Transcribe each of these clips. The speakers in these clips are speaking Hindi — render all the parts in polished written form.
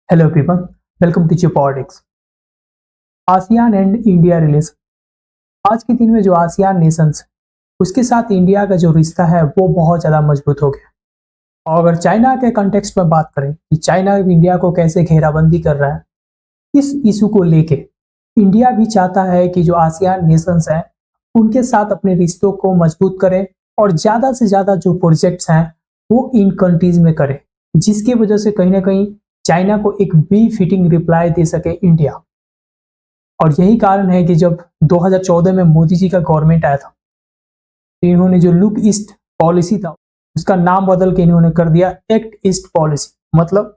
Hello everyone, welcome to Geopolitics. ASEAN and India relation. आज के दिन में जो आसियान नेशंस उसके साथ इंडिया का जो रिश्ता है वो बहुत ज़्यादा मजबूत हो गया। और अगर चाइना के कंटेक्स्ट में बात करें कि चाइना इंडिया को कैसे घेराबंदी कर रहा है, इस इशू को लेके इंडिया भी चाहता है कि जो आसियान नेशंस हैं उनके साथ अपने रिश्तों को मजबूत करें और ज़्यादा से ज़्यादा जो प्रोजेक्ट्स हैं वो इन कंट्रीज में करें, जिसकी वजह से कहीं ना कहीं चाइना को एक बी फिटिंग रिप्लाई दे सके इंडिया। और यही कारण है कि जब 2014 में मोदी जी का गवर्नमेंट आया था तो इन्होंने जो लुक ईस्ट पॉलिसी था उसका नाम बदल के इन्होंने कर दिया एक्ट ईस्ट पॉलिसी। मतलब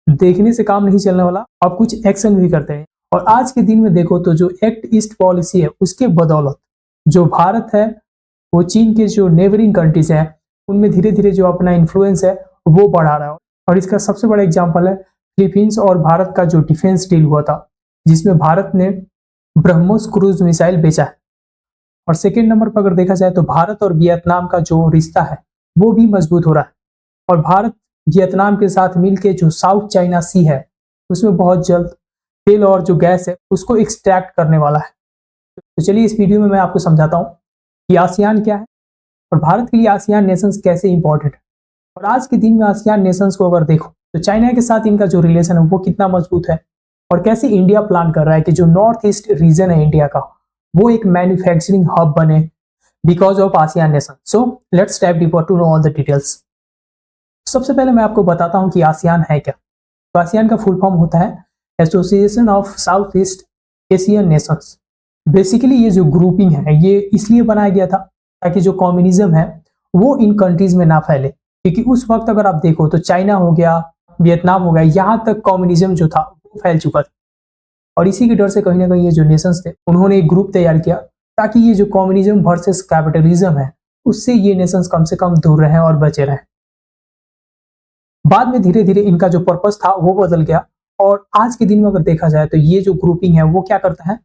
देखने से काम नहीं चलने वाला, अब कुछ एक्शन भी करते हैं। और आज के दिन में देखो तो जो एक्ट ईस्ट पॉलिसी है उसके बदौलत जो भारत है वो चीन के जो नेबरिंग कंट्रीज हैं उनमें धीरे धीरे जो अपना इन्फ्लुएंस है वो बढ़ा रहा है। और इसका सबसे बड़ा एग्जाम्पल है फिलीपींस और भारत का जो डिफेंस डील हुआ था, जिसमें भारत ने ब्रह्मोस क्रूज मिसाइल बेचा है। और सेकेंड नंबर पर अगर देखा जाए तो भारत और वियतनाम का जो रिश्ता है वो भी मजबूत हो रहा है। और भारत वियतनाम के साथ मिलकर जो साउथ चाइना सी है उसमें बहुत जल्द तेल और जो गैस है उसको एक्सट्रैक्ट करने वाला है। तो चलिए इस वीडियो में मैं आपको समझाता हूँ कि आसियान क्या है और भारत के लिए आसियान नेशंस कैसे इंपॉर्टेंट है। और आज के दिन में आसियान नेशंस को अगर देखो तो चाइना के साथ इनका जो रिलेशन है वो कितना मजबूत है और कैसे इंडिया प्लान कर रहा है कि जो नॉर्थ ईस्ट रीजन है इंडिया का वो एक मैन्युफैक्चरिंग हब बने because of ASEAN nation. So let's dive deeper to know all the details. सबसे पहले मैं आपको बताता हूं कि आसियान है क्या। तो आसियान का फुल फॉर्म होता है association of south east Asian Nations. Basically ये जो ग्रुपिंग है ये इसलिए बनाया गया था ताकि जो कम्युनिज्म है वो इन कंट्रीज में ना फैले, क्योंकि उस वक्त अगर आप देखो तो चाइना हो गया, वियतनाम हो गया, यहाँ तक कम्युनिज्म जो था वो फैल चुका था। और इसी के डर से कहीं ना कहीं ये जो नेशंस थे उन्होंने एक ग्रुप तैयार किया ताकि ये जो कम्युनिज्म वर्सेस कैपिटलिज्म है उससे ये नेशंस कम से कम दूर रहें और बचे रहें। बाद में धीरे धीरे इनका जो पर्पस था वो बदल गया और आज के दिन में अगर देखा जाए तो ये जो ग्रुपिंग है वो क्या करता है,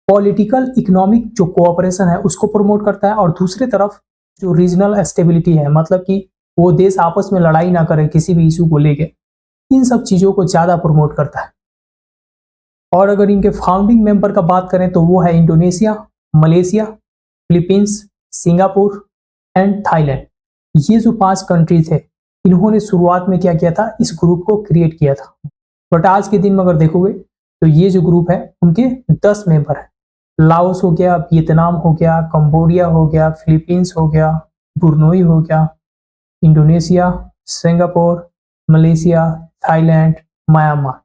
पॉलिटिकल इकोनॉमिक जो कोऑपरेशन है उसको प्रमोट करता है और दूसरी तरफ जो रीजनल स्टेबिलिटी है, मतलब कि वो देश आपस में लड़ाई ना करे किसी भी इशू को लेके, इन सब चीजों को ज्यादा प्रमोट करता है। और अगर इनके फाउंडिंग मेंबर का बात करें तो वो है Indonesia, Malaysia, Philippines, Singapore and Thailand. ये जो 5 कंट्री थे इन्होंने शुरुआत में क्या किया था, इस ग्रुप को क्रिएट किया था। बट आज के दिन में अगर देखोगे तो ये जो ग्रुप है उनके 10 मेंबर है। लाओस हो गया, वियतनाम हो गया, कंबोडिया हो गया, फिलीपींस हो गया, ब्रुनई हो गया, Indonesia, Singapore, Malaysia, Thailand, Myanmar.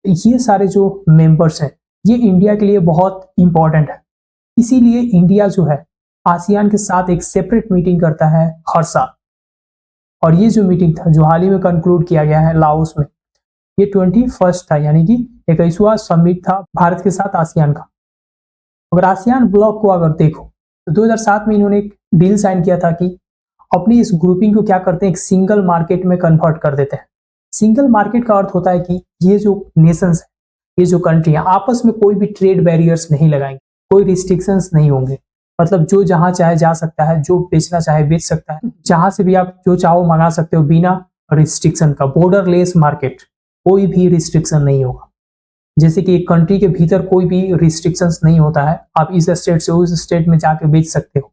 ये सारे जो मेंबर्स हैं ये इंडिया के लिए बहुत इंपॉर्टेंट है। इसीलिए इंडिया जो है आसियान के साथ एक सेपरेट मीटिंग करता है हर साल। और ये जो मीटिंग था जो हाल ही में कंक्लूड किया गया है लाओस में, ये 21 था, यानी कि 21वां समिट था भारत के साथ आसियान का। अगर आसियान ब्लॉक को अगर देखो तो 2007 में इन्होंने एक डील साइन किया था कि अपनी इस ग्रुपिंग को क्या करते हैं, एक सिंगल मार्केट में कन्वर्ट कर देते हैं। सिंगल मार्केट का अर्थ होता है कि ये जो नेशंस है, ये जो कंट्री है, आपस में कोई भी ट्रेड बैरियर्स नहीं लगाएंगे, कोई रिस्ट्रिक्शंस नहीं होंगे। मतलब जो जहां चाहे जा सकता है, जो बेचना चाहे बेच सकता है, जहां से भी आप जो चाहो मंगा सकते हो बिना रिस्ट्रिक्शन का। बॉर्डरलेस मार्केट, कोई भी रिस्ट्रिक्शन नहीं होगा। जैसे कि एक कंट्री के भीतर कोई भी रिस्ट्रिक्शंस नहीं होता है, आप इस स्टेट से उस स्टेट में जाके बेच सकते हो,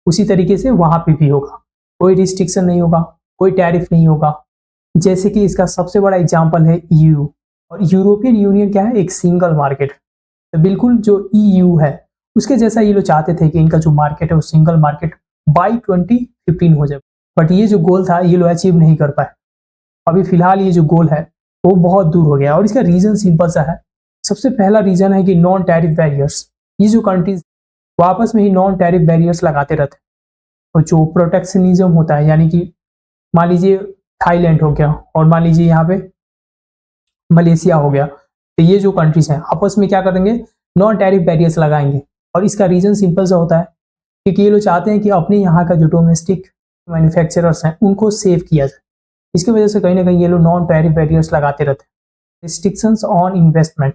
उसी तरीके से वहां पे भी होगा। कोई रिस्ट्रिक्शन नहीं होगा, कोई टैरिफ नहीं होगा। जैसे कि इसका सबसे बड़ा एग्जांपल है ईयू। और यूरोपियन यूनियन क्या है, एक सिंगल मार्केट। तो बिल्कुल जो ईयू है उसके जैसा ये लोग चाहते थे कि इनका जो मार्केट है वो सिंगल मार्केट बाई 2015 हो जाए। बट ये जो गोल था ये लोग अचीव नहीं कर पाए। अभी फिलहाल ये जो गोल है वो बहुत दूर हो गया और इसका रीजन सिंपल सा है। सबसे पहला रीजन है कि नॉन टैरिफ बैरियर्स। ये जो कंट्रीज वो आपस में ही नॉन टैरिफ बैरियर्स लगाते रहते हैं। और जो प्रोटेक्शनिज्म होता है, यानी कि मान लीजिए थाईलैंड हो गया और मान लीजिए यहाँ पे मलेशिया हो गया, तो ये जो कंट्रीज हैं आपस में क्या करेंगे, नॉन टैरिफ बैरियर्स लगाएंगे। और इसका रीजन सिंपल सा होता है क्योंकि ये लोग चाहते हैं कि अपने यहाँ का जो डोमेस्टिक मैन्युफैक्चरर्स हैं उनको सेव किया जाए। इसकी वजह से कहीं ना कहीं ये लोग नॉन टैरिफ बैरियर्स लगाते रहते हैं। रिस्ट्रिक्शंस ऑन इन्वेस्टमेंट,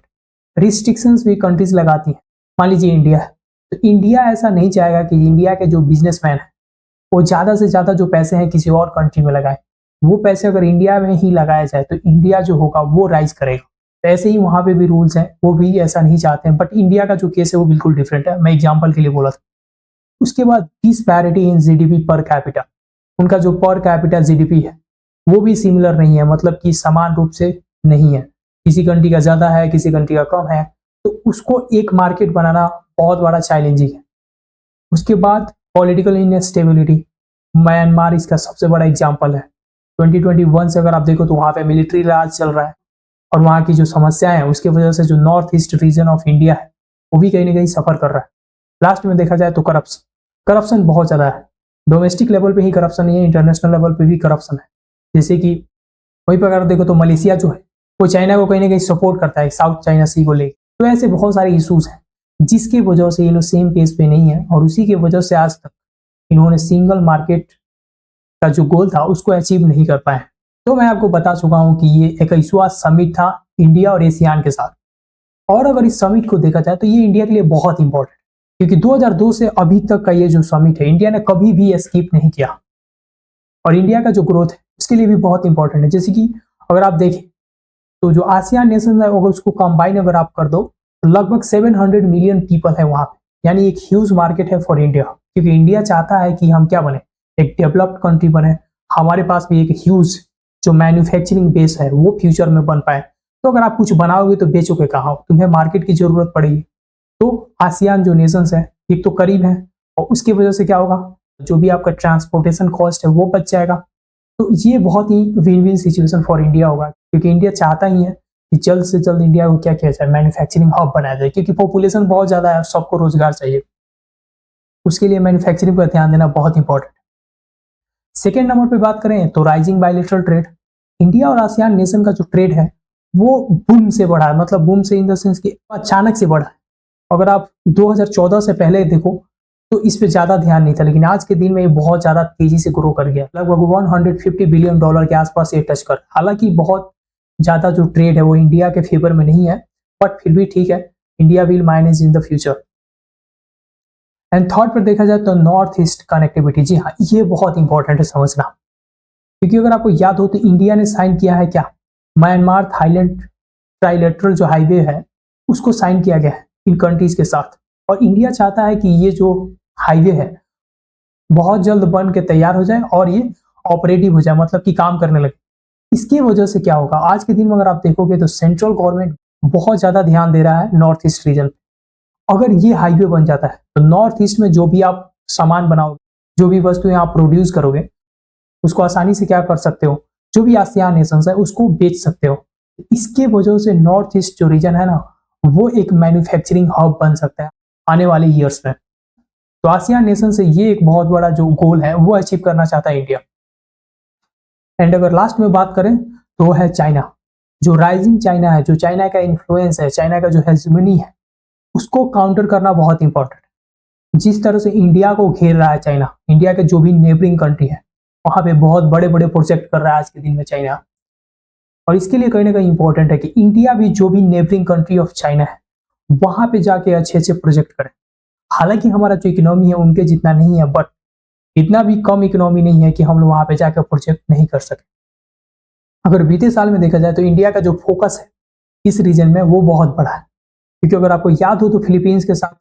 रिस्ट्रिक्शंस भी कंट्रीज लगाती हैं। मान लीजिए इंडिया है, तो इंडिया ऐसा नहीं चाहेगा कि इंडिया के जो बिजनेसमैन है वो ज़्यादा से ज़्यादा जो पैसे हैं किसी और कंट्री में लगाए। वो पैसे अगर इंडिया में ही लगाया जाए तो इंडिया जो होगा वो राइज करेगा। तो ऐसे ही वहां पे भी रूल्स हैं, वो भी ऐसा नहीं चाहते हैं, बट इंडिया का जो केस है वो बिल्कुल डिफरेंट है। मैं एग्जाम्पल के लिए बोला था। उसके बाद disparity in GDP per capita, उनका जो पर कैपिटा जीडीपी है वो भी सिमिलर नहीं है, मतलब कि समान रूप से नहीं है। किसी कंट्री का ज्यादा है, किसी कंट्री का कम है, तो उसको एक मार्केट बनाना बहुत बड़ा चैलेंजिंग है। उसके बाद पॉलिटिकल इनस्टेबिलिटी, म्यांमार इसका सबसे बड़ा एग्जाम्पल है। 2021 से अगर आप देखो तो वहां पे मिलिट्री राज चल रहा है, और वहां की जो समस्याएं हैं उसकी वजह से जो north east reason of India है वो भी कहीं ना कहीं सफर कर रहा है। लास्ट में देखा जाए तो करप्शन बहुत ज्यादा है। डोमेस्टिक लेवल पे ही करप्शन नहीं है, इंटरनेशनल लेवल पे भी करप्शन है। जैसे कि वहीं पर अगर देखो तो मलेशिया जो है वो चाइना को कहीं ना कहीं सपोर्ट करता है साउथ चाइना सी को लेकर। तो ऐसे बहुत सारे इशूज हैं जिसकी वजह से ये लोग सेम पेज पे नहीं है, और उसी की वजह से आज तक इन्होंने सिंगल मार्केट का जो गोल था उसको अचीव नहीं कर पाए। तो मैं आपको बता चुका हूं कि ये 21वां समिट था इंडिया और एशियान के साथ। और अगर इस समिट को देखा जाए तो ये इंडिया के लिए बहुत इंपॉर्टेंट, क्योंकि 2002 से अभी तक का ये जो समिट है इंडिया ने कभी भी स्किप नहीं किया, और इंडिया का जो ग्रोथ है उसके लिए भी बहुत इंपॉर्टेंट है। जैसे कि अगर आप देखें तो जो आसियान नेशन है अगर उसको कंबाइन अगर आप कर दो तो लगभग 700 मिलियन पीपल है वहां पे, यानी एक ह्यूज मार्केट है फॉर इंडिया। क्योंकि इंडिया चाहता है कि हम क्या बने, एक डेवलप्ड कंट्री बने, हमारे पास भी एक ह्यूज जो मैन्युफैक्चरिंग बेस है वो फ्यूचर में बन पाए। तो अगर आप कुछ बनाओगे तो बेचोगे कहाँ, तुम्हें मार्केट की जरूरत पड़ेगी। तो आसियान जो नेशंस है एक तो करीब है, और उसकी वजह से क्या होगा, जो भी आपका ट्रांसपोर्टेशन कॉस्ट है वो बच जाएगा। तो ये बहुत ही win win situation for India होगा, क्योंकि इंडिया चाहता ही है कि जल्द से जल्द इंडिया को क्या किया जाए, मैन्युफैक्चरिंग हब बनाया जाए, क्योंकि पॉपुलेशन बहुत ज्यादा है, सबको रोजगार चाहिए। उसके लिए मैन्युफैक्चरिंग पर ध्यान देना बहुत इंपॉर्टेंट। सेकेंड नंबर पे बात करें तो राइजिंग बायलैटरल ट्रेड। इंडिया और आसियान नेशन का जो ट्रेड है वो बूम से बढ़ा है, मतलब बूम से इन द सेंस कि अचानक से बढ़ा है। अगर आप 2014 से पहले देखो तो इस पे ज्यादा ध्यान नहीं था, लेकिन आज के दिन में ये बहुत ज्यादा तेजी से ग्रो कर गया, लगभग 150 बिलियन डॉलर के आसपास ये टच कर। हालांकि बहुत ज्यादा जो ट्रेड है वो इंडिया के फेवर में नहीं है, बट फिर भी ठीक है, India will manage in the future. And third पर देखा जाए तो नॉर्थ ईस्ट कनेक्टिविटी। जी हाँ, ये बहुत इंपॉर्टेंट है समझना, क्योंकि अगर आपको याद हो तो इंडिया ने साइन किया है क्या, म्यांमार थाईलैंड ट्राइलेटरल जो हाईवे है उसको साइन किया गया है इन कंट्रीज के साथ। और इंडिया चाहता है कि ये जो हाईवे है बहुत जल्द बन के तैयार हो जाए और ये ऑपरेटिव हो जाए, मतलब कि काम करने लगे। इसकी वजह से क्या होगा, आज के दिन में अगर आप देखोगे तो सेंट्रल गवर्नमेंट बहुत ज्यादा ध्यान दे रहा है नॉर्थ ईस्ट रीजन। अगर ये हाईवे बन जाता है तो नॉर्थ ईस्ट में जो भी आप सामान बनाओगे, जो भी वस्तुएं आप प्रोड्यूस करोगे, उसको आसानी से क्या कर सकते हो, जो भी आसियान नेशंस है उसको बेच सकते हो। इसके वजह से नॉर्थ ईस्ट जो रीजन है ना वो एक मैन्युफैक्चरिंग हब बन सकता है आने वाले ईयर्स में। तो आसियान नेशन से ये एक बहुत बड़ा जो गोल है वो अचीव करना चाहता है इंडिया। एंड अगर लास्ट में बात करें तो वो है चाइना। जो राइजिंग चाइना है, जो चाइना का इन्फ्लुएंस है, चाइना का जो हेजमनी है, उसको काउंटर करना बहुत इंपॉर्टेंट है। जिस तरह से इंडिया को घेर रहा है चाइना, इंडिया के जो भी नेबरिंग कंट्री है वहां पे बहुत बड़े बड़े प्रोजेक्ट कर रहा है आज के दिन में चाइना। और इसके लिए कहीं ना कहीं इंपॉर्टेंट है कि इंडिया भी जो भी नेबरिंग कंट्री ऑफ चाइना है वहां पे जाके अच्छे अच्छे प्रोजेक्ट करे। हालांकि हमारा जो इकोनॉमी है उनके जितना नहीं है, बट इतना भी कम इकोनॉमी नहीं है कि हम लोग वहां पे जाकर प्रोजेक्ट नहीं कर सके। अगर बीते साल में देखा जाए तो इंडिया का जो फोकस है इस रीजन में वो बहुत बड़ा है, क्योंकि अगर आपको याद हो तो फिलीपींस के साथ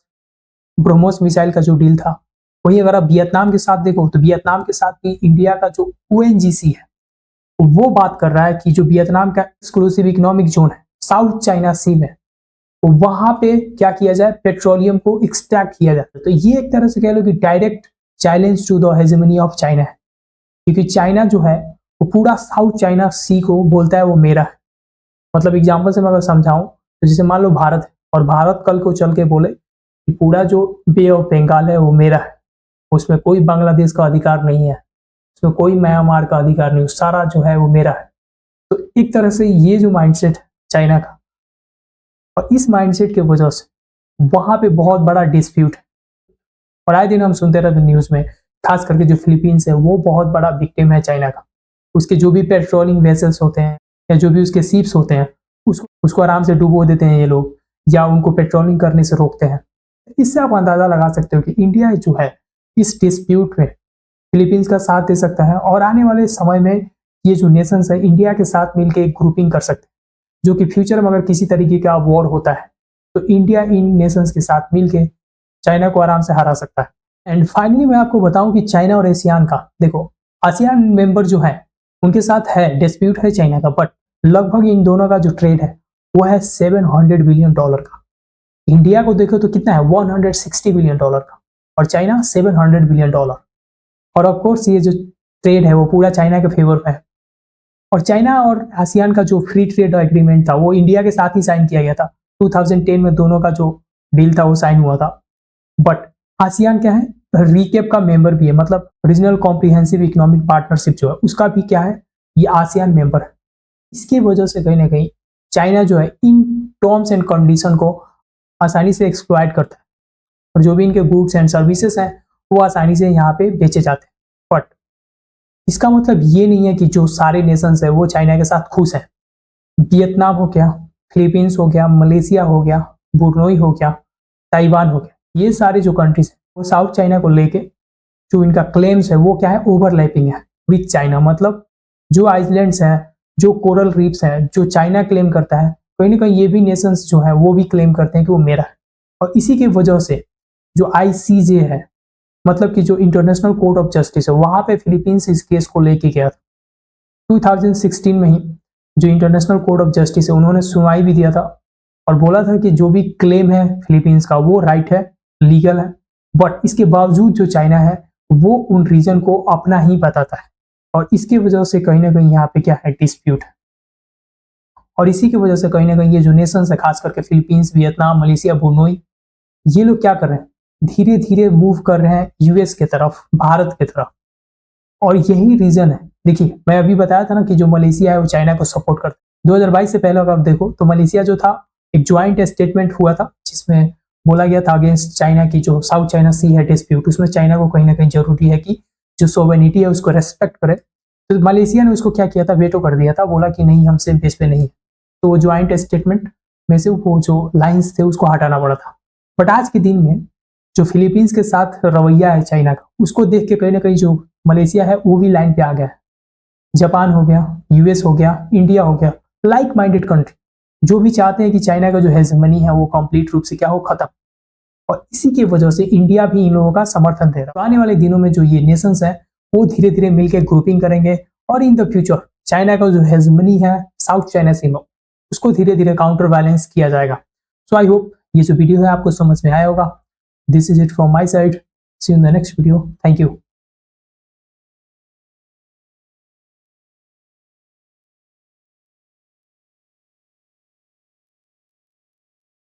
ब्रह्मोस मिसाइल का जो डील था, वहीं अगर आप वियतनाम के साथ देखो तो वियतनाम के साथ भी इंडिया का जो ONGC है वो बात कर रहा है कि जो वियतनाम का एक्सक्लूसिव इकोनॉमिक जोन है साउथ चाइना सी में, तो वहां पे क्या किया जाए, पेट्रोलियम को एक्सट्रैक्ट किया जाता है। तो ये एक तरह से कह लो कि direct challenge to the hegemony of China है, क्योंकि चाइना जो है वो पूरा साउथ चाइना सी को बोलता है वो मेरा है। मतलब एग्जाम्पल से मैं अगर समझाऊं तो जैसे मान लो भारत है, और भारत कल को चल के बोले कि पूरा जो बे ऑफ बंगाल है वो मेरा है, उसमें कोई बांग्लादेश का अधिकार नहीं है, उसमें कोई म्यांमार का अधिकार नहीं, सारा जो है वो मेरा है। तो एक तरह से ये जो माइंडसेट है चाइना का, और इस माइंडसेट की वजह से वहां पे बहुत बड़ा डिस्प्यूट है। और आए दिन हम सुनते रहते न्यूज में, खास करके जो फिलीपींस है वो बहुत बड़ा विक्टिम है चाइना का। उसके जो भी पेट्रोलिंग वेसल्स होते हैं या जो भी उसके शिप्स होते हैं उसको आराम से डुबो देते हैं ये लोग, या उनको पेट्रोलिंग करने से रोकते हैं। इससे आप अंदाजा लगा सकते हो कि इंडिया जो है इस डिस्प्यूट में फिलीपींस का साथ दे सकता है, और आने वाले समय में ये जो नेशंस है इंडिया के साथ मिलकर एक ग्रुपिंग कर सकते हैं, जो कि फ्यूचर में अगर किसी तरीके का वॉर होता है तो इंडिया इन नेशंस के साथ मिलकर चाइना को आराम से हरा सकता है। एंड फाइनली मैं आपको बताऊं कि चाइना और एशियान का, देखो आसियान मेंबर जो है उनके साथ है डिस्प्यूट है चाइना का, बट लगभग इन दोनों का जो ट्रेड है वो है $700 बिलियन का। इंडिया को देखो तो कितना है, $160 बिलियन का, और चाइना $700 बिलियन। और ऑफ कोर्स ये जो ट्रेड है वो पूरा चाइना के फेवर में है। और चाइना और आसियान का जो फ्री ट्रेड एग्रीमेंट था वो इंडिया के साथ ही साइन किया गया था। 2010 में दोनों का जो डील था वो साइन हुआ था। बट आसियान क्या है, रीकेप का मेंबर भी है, मतलब रीजनल कॉम्प्रिहेंसिव इकोनॉमिक पार्टनरशिप जो है उसका भी क्या है, ये आसियान मेंबर है। इसकी वजह से कहीं ना कहीं चाइना जो है इन टर्म्स एंड कंडीशन को आसानी से एक्सप्लॉइट करता है, और जो भी इनके गुड्स एंड सर्विसेज हैं वो आसानी से यहाँ पे बेचे जाते हैं। बट इसका मतलब ये नहीं है कि जो सारे नेशंस है वो चाइना के साथ खुश हैं। वियतनाम हो गया, फिलीपींस हो गया, मलेशिया हो गया, ब्रुनई हो गया, ताइवान हो गया, ये सारे जो कंट्रीज हैं वो साउथ चाइना को लेके जो इनका क्लेम्स है वो क्या है, ओवरलैपिंग है विथ चाइना। मतलब जो आइलैंड्स हैं, जो कोरल रीफ्स हैं, जो चाइना क्लेम करता है, कहीं ना कहीं ये भी नेशंस जो है वो भी क्लेम करते हैं कि वो मेरा है। और इसी की वजह से जो ICJ है, मतलब कि जो इंटरनेशनल कोर्ट ऑफ जस्टिस है, वहां पे फिलीपींस इस केस को लेके गया था। 2016 में ही जो इंटरनेशनल कोर्ट ऑफ जस्टिस है उन्होंने सुनवाई भी दिया था और बोला था कि जो भी क्लेम है फिलीपींस का वो राइट है, लीगल है। बट इसके बावजूद जो चाइना है वो उन रीजन को अपना ही बताता है, और इसकी वजह से कहीं ना कहीं यहाँ पे क्या है, डिस्प्यूट है। और इसी की वजह से कहीं ना कहीं ये जो नेशंस है, खास करके फिलीपींस, वियतनाम, मलेशिया, ब्रुनई, ये लोग क्या कर रहे हैं, धीरे धीरे मूव कर रहे हैं US के तरफ, भारत की तरफ। और यही रीजन है, देखिए मैं अभी बताया था ना कि जो मलेशिया है वो चाइना को सपोर्ट करता है। 2022 से पहले अगर आप देखो तो मलेशिया जो था, एक ज्वाइंट स्टेटमेंट हुआ था जिसमें बोला गया था अगेंस्ट चाइना की जो साउथ चाइना सी है डिस्प्यूट, उसमें चाइना को कहीं ना कहीं जरूरी है कि जो सोवेनिटी है उसको रेस्पेक्ट करे। तो मलेशिया ने उसको क्या किया था, वेटो कर दिया था, बोला कि नहीं हम सेम पेज पे नहीं। तो वो ज्वाइंट स्टेटमेंट में से वो जो लाइन्स थे उसको हटाना पड़ा था। बट आज के दिन में जो फिलीपींस के साथ रवैया है चाइना का, उसको देख के कहीं ना कहीं जो मलेशिया है वो भी लाइन पे आ गया है। जापान हो गया, US हो गया, इंडिया हो गया, लाइक माइंडेड कंट्री जो भी चाहते हैं कि चाइना का जो हेजेमनी है वो कंप्लीट रूप से क्या हो, खत्म। और इसी की वजह से इंडिया भी इन लोगों का समर्थन दे रहा है। तो आने वाले दिनों में जो ये नेशंस है वो धीरे धीरे मिलकर ग्रुपिंग करेंगे, और इन द फ्यूचर चाइना का जो हेजेमनी है साउथ चाइना सी में उसको धीरे धीरे काउंटर बैलेंस किया जाएगा। सो आई होप ये जो वीडियो है आपको समझ में आया होगा। This is it from my side. See you in the next video. Thank you.